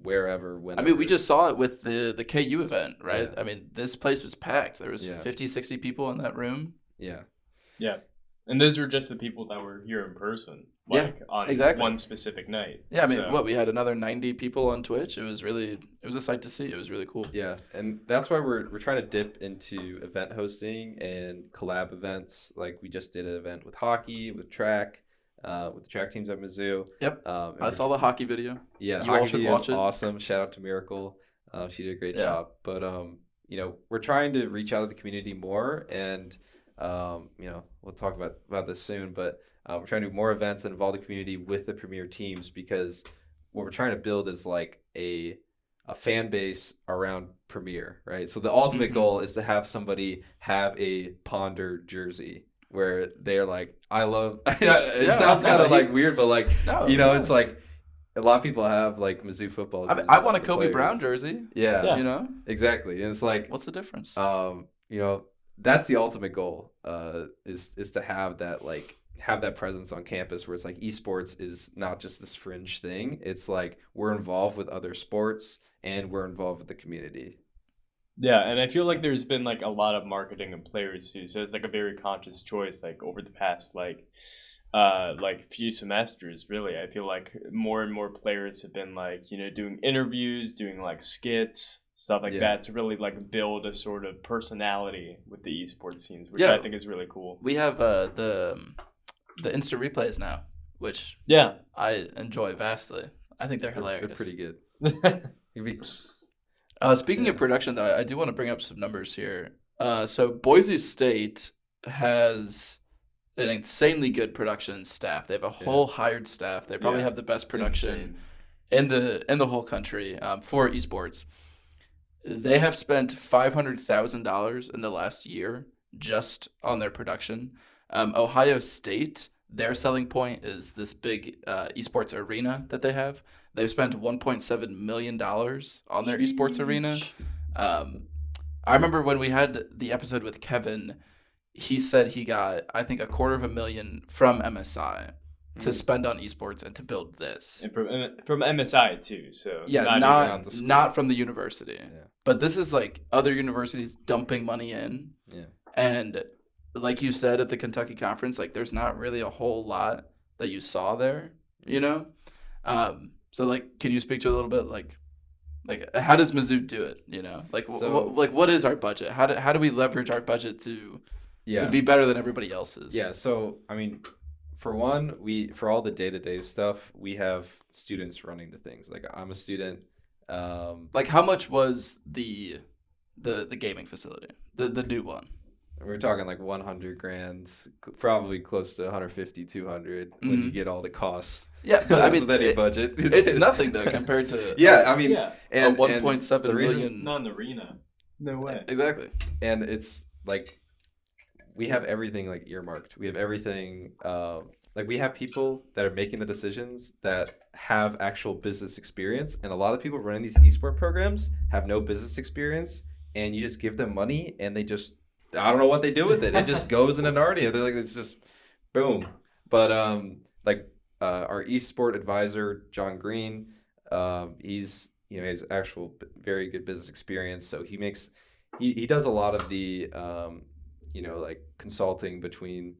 Wherever, whenever. I mean, we just saw it with the KU event, right? Yeah. I mean, this place was packed. There was 50, 60 people in that room. Yeah. Yeah. And those were just the people that were here in person. On one specific night. Yeah, I mean, we had another 90 people on Twitch. It was a sight to see. It was really cool. Yeah, and that's why we're trying to dip into event hosting and collab events. Like we just did an event with hockey, with track. With the track teams at Mizzou. Yep. I saw the hockey video. Yeah, the you all should watch it. Awesome. Shout out to Miracle. She did a great job. But we're trying to reach out to the community more, and we'll talk about this soon. But we're trying to do more events and involve the community with the premier teams, because what we're trying to build is like a fan base around Premier, right? So the ultimate goal is to have somebody have a Ponder jersey, where they're like, I love, it sounds kind of like weird, but like, it's like a lot of people have like Mizzou football jerseys. I want a Kobe Brown jersey. Yeah. Exactly. And it's like, what's the difference? That's the ultimate goal, is to have that presence on campus where it's like esports is not just this fringe thing. It's like we're involved with other sports and we're involved with the community. Yeah, and I feel like there's been like a lot of marketing and players too. So it's like a very conscious choice, like over the past like few semesters, really. I feel like more and more players have been like, doing interviews, doing like skits, stuff like that, to really like build a sort of personality with the esports scenes, which I think is really cool. We have the instant replays now, which I enjoy vastly. I think they're hilarious. They're pretty good. Speaking of production, though, I do want to bring up some numbers here. So Boise State has an insanely good production staff. They have a whole hired staff. They probably have the best production in the whole country for esports. They have spent $500,000 in the last year just on their production. Ohio State, their selling point is this big esports arena that they have. They've spent $1.7 million on their esports arena. I remember when we had the episode with Kevin, he said he got, I think, $250,000 from MSI to spend on esports and to build this. And from MSI too, so not from the university. Yeah. But this is like other universities dumping money in. Yeah. And like you said at the Kentucky conference, like there's not really a whole lot that you saw there, So, like, can you speak to a little bit, like how does Mizzou do it, Like, what is our budget? How do we leverage our budget to be better than everybody else's? Yeah, so, I mean, for one, for all the day-to-day stuff, we have students running the things. Like, I'm a student. Like, how much was the gaming facility, the new one? We're talking like 100 grand, probably close to 150, 200 when you get all the costs. Yeah, but I mean, with any budget, it's nothing though compared to I mean, a 1.7 million. Not an arena. No way. Exactly. And it's like we have everything like earmarked. We have everything. Like we have people that are making the decisions that have actual business experience, and a lot of people running these esport programs have no business experience, and you just give them money, and they just I don't know what they do with it. It just goes in an Narnia. They're like it's just boom. But our esport advisor John Green, he's he has actual very good business experience, so he does a lot of the like consulting between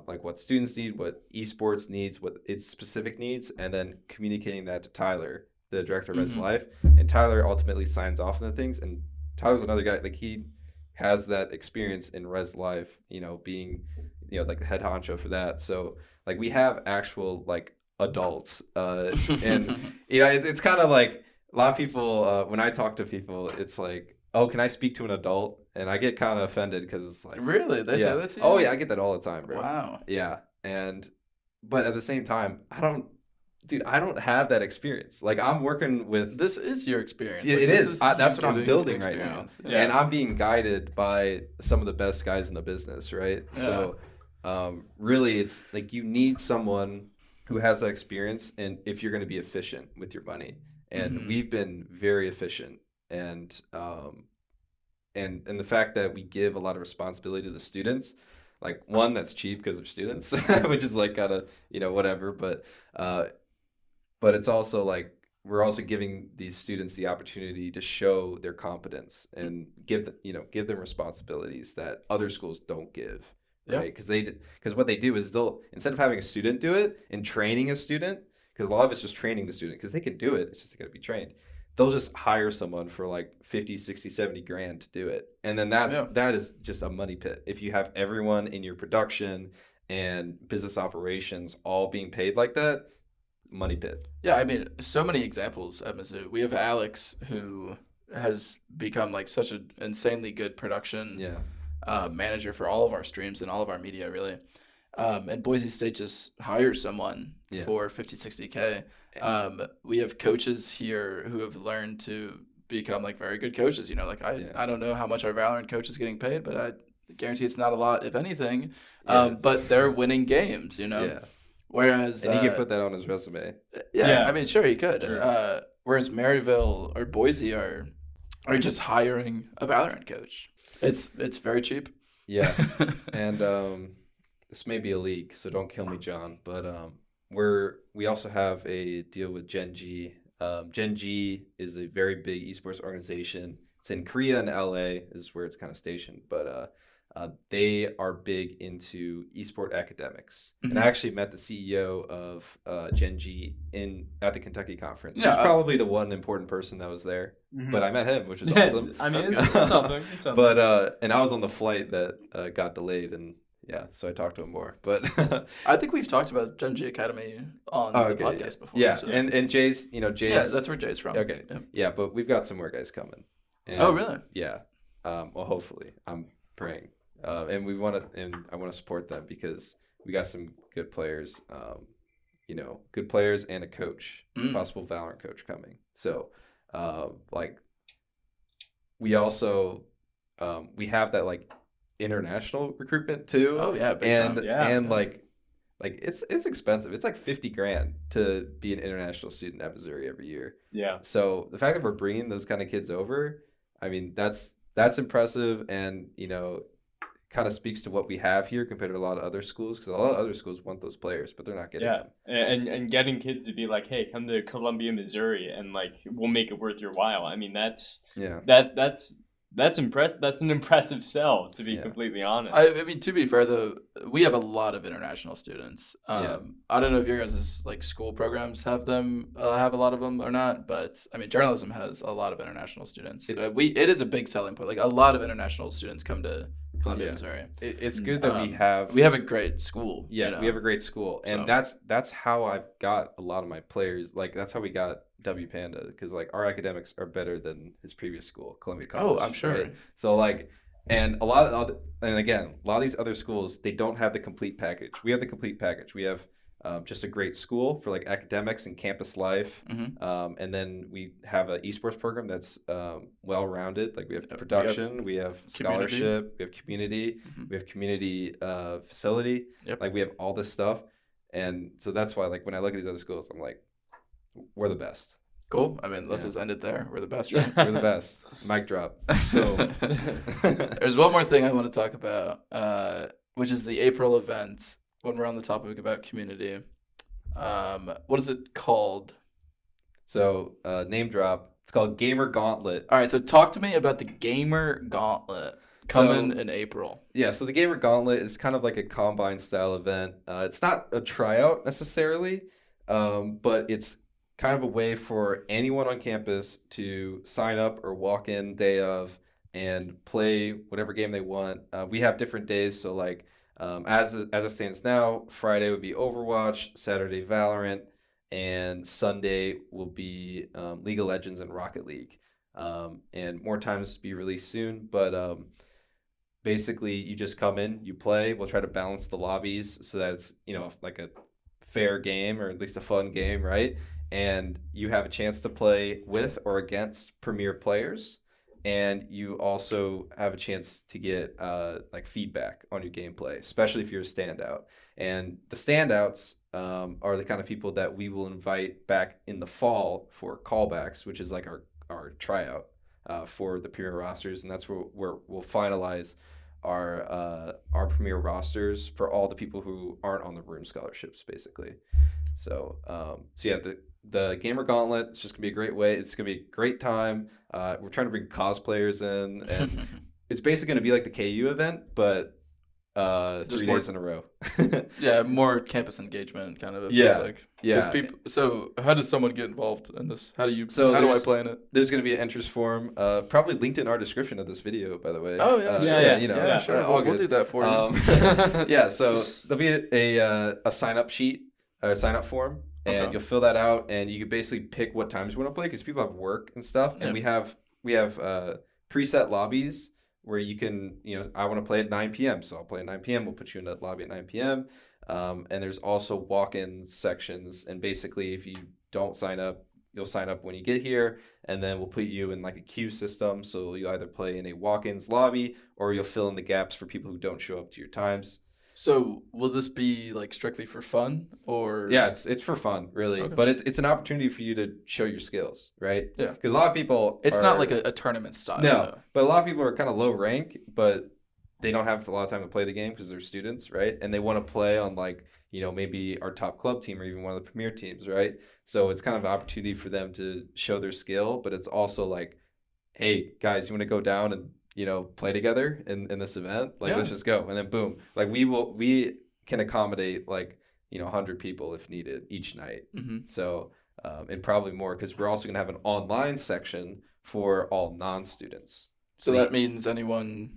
like what students need, what esports needs, what its specific needs, and then communicating that to Tyler, the director of Res Life, and Tyler ultimately signs off on the things. And Tyler's another guy, like he has that experience in Res Life, being like the head honcho for that. So like we have actual like adults, and it's kind of like a lot of people when I talk to people, it's like, oh, can I speak to an adult? And I get kind of offended because it's like, really? They say that to you? Oh yeah, I get that all the time, bro. Wow. Yeah, but at the same time, I don't have that experience. Like I'm working with. This is your experience. Yeah, like, it is. That's what I'm building right now, yeah. and I'm being guided by some of the best guys in the business, right? Yeah. So, really, it's like you need someone who has that experience, and if you're going to be efficient with your money, and we've been very efficient, and the fact that we give a lot of responsibility to the students, like one, that's cheap because they're students, which is like kind of whatever, but it's also like we're also giving these students the opportunity to show their competence and give them responsibilities that other schools don't give, right? Because what they do is they'll, instead of having a student do it and training a student, because a lot of it's just training the student because they can do it, it's just they got to be trained. They'll just hire someone for like 50, 60, 70 grand to do it. And then that is just a money pit. If you have everyone in your production and business operations all being paid like that, money pit. Yeah, I mean, so many examples at Mizzou. We have Alex, who has become like such an insanely good production manager for all of our streams and all of our media, really. And Boise State just hires someone for 50, 60K. We have coaches here who have learned to become like very good coaches. I don't know how much our Valorant coach is getting paid, but I guarantee it's not a lot, if anything. But they're winning games, Yeah. Whereas and he can put that on his resume. I mean, sure, he could. Sure. Whereas Maryville or Boise are just hiring a Valorant coach. It's very cheap. Yeah, and this may be a leak, so don't kill me, John. But we also have a deal with Gen G. Gen G is a very big esports organization. It's in Korea and LA is where it's kind of stationed, but they are big into esport academics. And I actually met the CEO of Gen G at the Kentucky conference. He's probably the one important person that was there, but I met him, which is awesome. I mean, it's something. It's something. But and I was on the flight that got delayed, and so I talked to him more. But I think we've talked about Gen G Academy on the podcast before. Yeah, so. and Jay's, Jay's. Yeah, that's where Jay's from. Okay. Yeah, but we've got some more guys coming. And, oh, really? Yeah. Well, hopefully, I'm praying. And I want to support them because we got some good players, good players and a coach, possible Valorant coach coming. So, we also, we have that like international recruitment too. Oh yeah. It's expensive. It's like 50 grand to be an international student at Missouri every year. Yeah. So the fact that we're bringing those kind of kids over, I mean, that's impressive, and kind of speaks to what we have here compared to a lot of other schools, because a lot of other schools want those players, but they're not getting them. And getting kids to be like, hey, come to Columbia, Missouri, and like we'll make it worth your while. I mean, that's impressive. That's an impressive sell, to be completely honest. I mean, to be fair though, we have a lot of international students. I don't know if your guys' like school programs have a lot of them or not, but I mean, journalism has a lot of international students. It is a big selling point. Like a lot of international students come to Columbia, Yeah. Missouri. It's good that we have a great school. Yeah, we have a great school, and that's how I've got a lot of my players. Like that's how we got W Panda, because like our academics are better than his previous school, Columbia College. Oh, I'm sure. Right? So like, and a lot of these other schools, they don't have the complete package. We have the complete package. We have just a great school for like academics and campus life, and then we have an esports program that's well-rounded. Like we have production, we have scholarship, we have community, we have community facility. Like we have all this stuff, and so that's why like when I look at these other schools, I'm like, we're the best. Cool. I mean, let's just end it there. We're the best, right? We're the best. Mic drop. There's one more thing I want to talk about, which is the April event. When we're on the topic about community, what is it called? So, name drop. It's called Gamer Gauntlet. All right, so talk to me about the Gamer Gauntlet coming in April. Yeah, so the Gamer Gauntlet is kind of like a combine style event. It's not a tryout necessarily, but it's kind of a way for anyone on campus to sign up or walk in day of and play whatever game they want. We have different days, so like as it stands now, Friday would be Overwatch, Saturday Valorant, and Sunday will be League of Legends and Rocket League. And more times to be released soon, but basically you just come in, you play. We'll try to balance the lobbies so that it's like a fair game, or at least a fun game, right? And you have a chance to play with or against premier players. And you also have a chance to get like feedback on your gameplay, especially if you're a standout. And the standouts are the kind of people that we will invite back in the fall for callbacks, which is like our tryout for the premier rosters, and that's where we'll finalize our premier rosters for all the people who aren't on the room scholarships, basically. So yeah, the Gamer Gauntlet, it's just gonna be a great way. It's gonna be a great time. We're trying to bring cosplayers in, and it's basically gonna be like the KU event, but 3 days in a row. Yeah, more campus engagement kind of. It Yeah, feels like. yeah. So how does someone get involved in this? How do I play in it? There's gonna be an entrance form, probably linked in our description of this video, by the way. Oh yeah, yeah, sure. We'll do that for you. Yeah, so there'll be a sign up sheet or sign up form. And you'll fill that out, and you can basically pick what times you want to play, because people have work and stuff. And we have preset lobbies where you can, I want to play at 9 p.m. So I'll play at 9 p.m. We'll put you in the lobby at 9 p.m. And there's also walk-in sections. And basically, if you don't sign up, you'll sign up when you get here, and then we'll put you in like a queue system. So you'll either play in a walk-ins lobby, or you'll fill in the gaps for people who don't show up to your times. So will this be like strictly for fun, or? Yeah, it's for fun, really. But it's an opportunity for you to show your skills, right? Yeah. Because a lot of people It's not like a tournament style. No, but a lot of people are kind of low rank, but they don't have a lot of time to play the game because they're students, right? And they want to play on like, maybe our top club team or even one of the premier teams, right? So it's kind of an opportunity for them to show their skill, but it's also like, hey, guys, you want to go down and play together in this event? Like, let's just go. And then boom, like we can accommodate like, 100 people if needed each night. Mm-hmm. So, and probably more, because we're also going to have an online section for all non-students. So that means anyone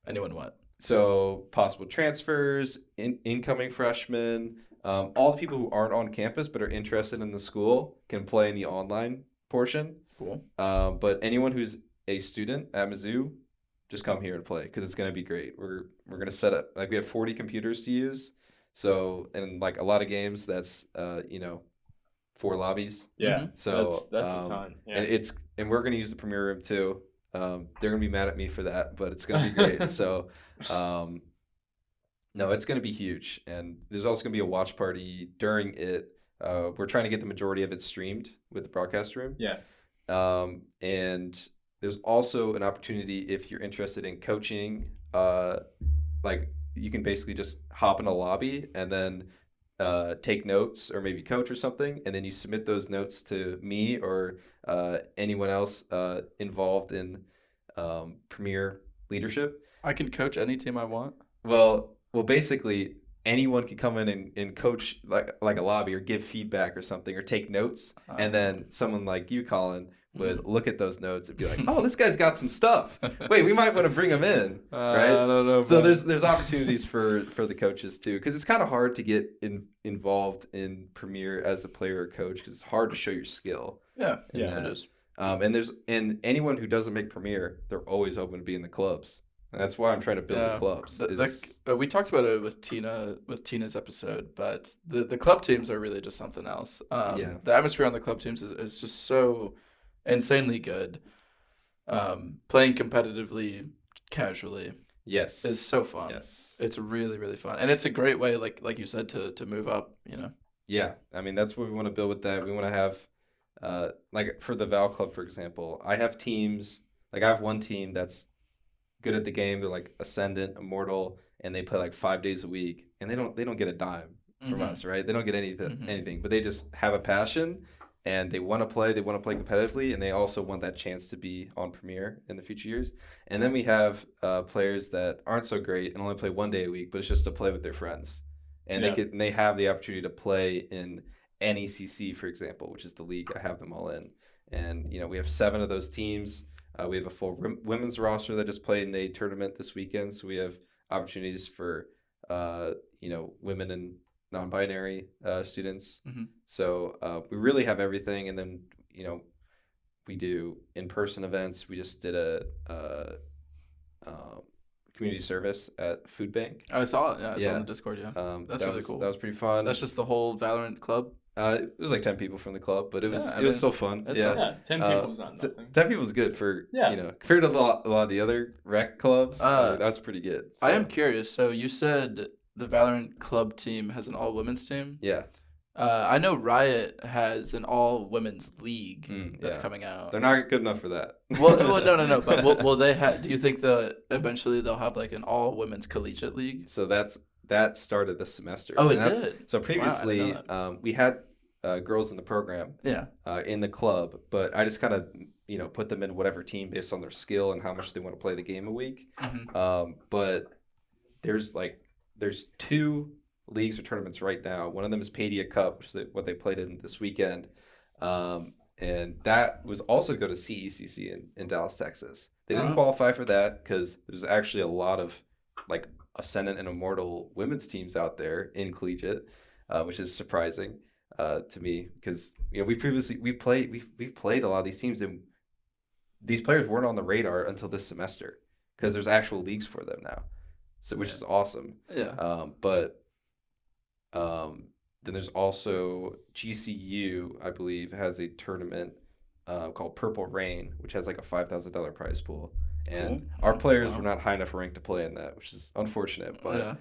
what? So possible transfers, incoming freshmen, all the people who aren't on campus but are interested in the school can play in the online portion. Cool. But anyone who's a student at Mizzou, just come here and play, because it's going to be great. We're going to set up, like, we have 40 computers to use. So, and like a lot of games, that's 4 lobbies. Yeah. Mm-hmm. So that's a ton. Yeah. And we're going to use the premier room too. They're going to be mad at me for that, but it's going to be great. So no, it's going to be huge. And there's also going to be a watch party during it. We're trying to get the majority of it streamed with the broadcast room. Yeah. And there's also an opportunity, if you're interested in coaching, like you can basically just hop in a lobby and then take notes, or maybe coach or something, and then you submit those notes to me or anyone else involved in premier leadership. I can coach any team I want? Well, basically anyone can come in and coach like a lobby, or give feedback or something, or take notes, and then someone like you, Colin, would look at those notes and be like, "Oh, this guy's got some stuff. Wait, we might want to bring him in." Right? I don't know. So man. there's opportunities for the coaches too, because it's kind of hard to get involved in Premier as a player or coach, because it's hard to show your skill. Yeah, that. it is. And anyone who doesn't make Premier, they're always open to be in the clubs. And that's why I'm trying to build the clubs. We talked about it with Tina's episode, but the club teams are really just something else. The atmosphere on the club teams is just so insanely good. Playing competitively, casually, is so fun. Yes, it's really, really fun, and it's a great way, like you said, to move up. Yeah, I mean that's what we want to build with that. We want to have, like for the Val Club, for example, I have teams. Like I have one team that's good at the game. They're like Ascendant, Immortal, and they play like 5 days a week, and they don't get a dime from us, right? They don't get anything, but they just have a passion, and they want to play. They want to play competitively, and they also want that chance to be on Premier in the future years. And then we have players that aren't so great and only play 1 day a week, but it's just to play with their friends, and they have the opportunity to play in NECC, for example, which is the league I have them all in. And we have 7 of those teams. We have a full women's roster that just played in a tournament this weekend, so we have opportunities for women and non-binary students. So we really have everything, and then we do in-person events. We just did a community service at Food Bank. I saw it. Yeah, I saw it on the Discord. Yeah, that's really cool. That was pretty fun. That's just the whole Valorant club. It was like 10 people from the club, but it was still fun. 10 people is not nothing. 10 people is good for compared to a lot of the other rec clubs. That's pretty good. So. I am curious. So you said the Valorant club team has an all women's team. Yeah. I know Riot has an all women's league that's coming out. They're not good enough for that. well, no. But will they have? Do you think eventually they'll have like an all women's collegiate league? So that started this semester. Oh, it did. So previously, we had girls in the program. Yeah. In the club, but I just kind of put them in whatever team based on their skill and how much they want to play the game a week. But there's 2 leagues or tournaments right now. One of them is Padia Cup, which is what they played in this weekend. And that was also to go to CECC in Dallas, Texas. They didn't qualify for that because there's actually a lot of like Ascendant and Immortal women's teams out there in collegiate, which is surprising to me because we've played a lot of these teams, and these players weren't on the radar until this semester because there's actual leagues for them now, so which is awesome. Yeah. But then there's also GCU, I believe, has a tournament called Purple Rain, which has like a $5,000 prize pool. And our players were not high enough ranked to play in that, which is unfortunate. But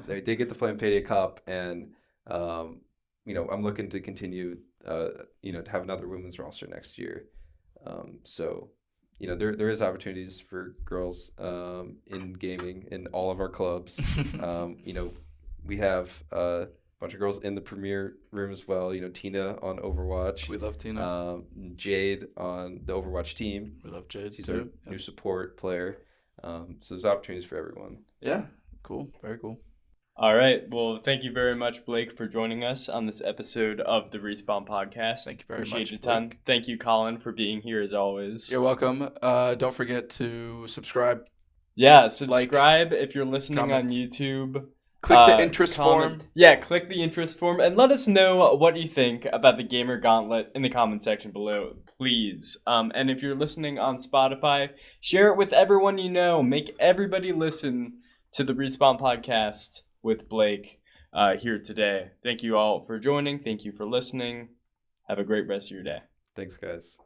they did get to play in Payday Cup, and I'm looking to continue, to have another women's roster next year. So, there is opportunities for girls in gaming in all of our clubs. We have a bunch of girls in the Premier room as well. Tina on Overwatch. We love Tina. Jade on the Overwatch team. We love Jade. She's our new support player. So there's opportunities for everyone. Yeah, cool. Very cool. All right. Well, thank you very much, Blake, for joining us on this episode of the Respawn Podcast. Thank you very much. Appreciate it a ton. Thank you, Colin, for being here as always. You're welcome. Don't forget to subscribe. Yeah, subscribe if you're listening comment. on YouTube. Click the interest form. Yeah, click the interest form and let us know what you think about the Gamer Gauntlet in the comment section below, please. And if you're listening on Spotify, share it with everyone you know. Make everybody listen to the Respawn Podcast with Blake here today. Thank you all for joining. Thank you for listening. Have a great rest of your day. Thanks, guys.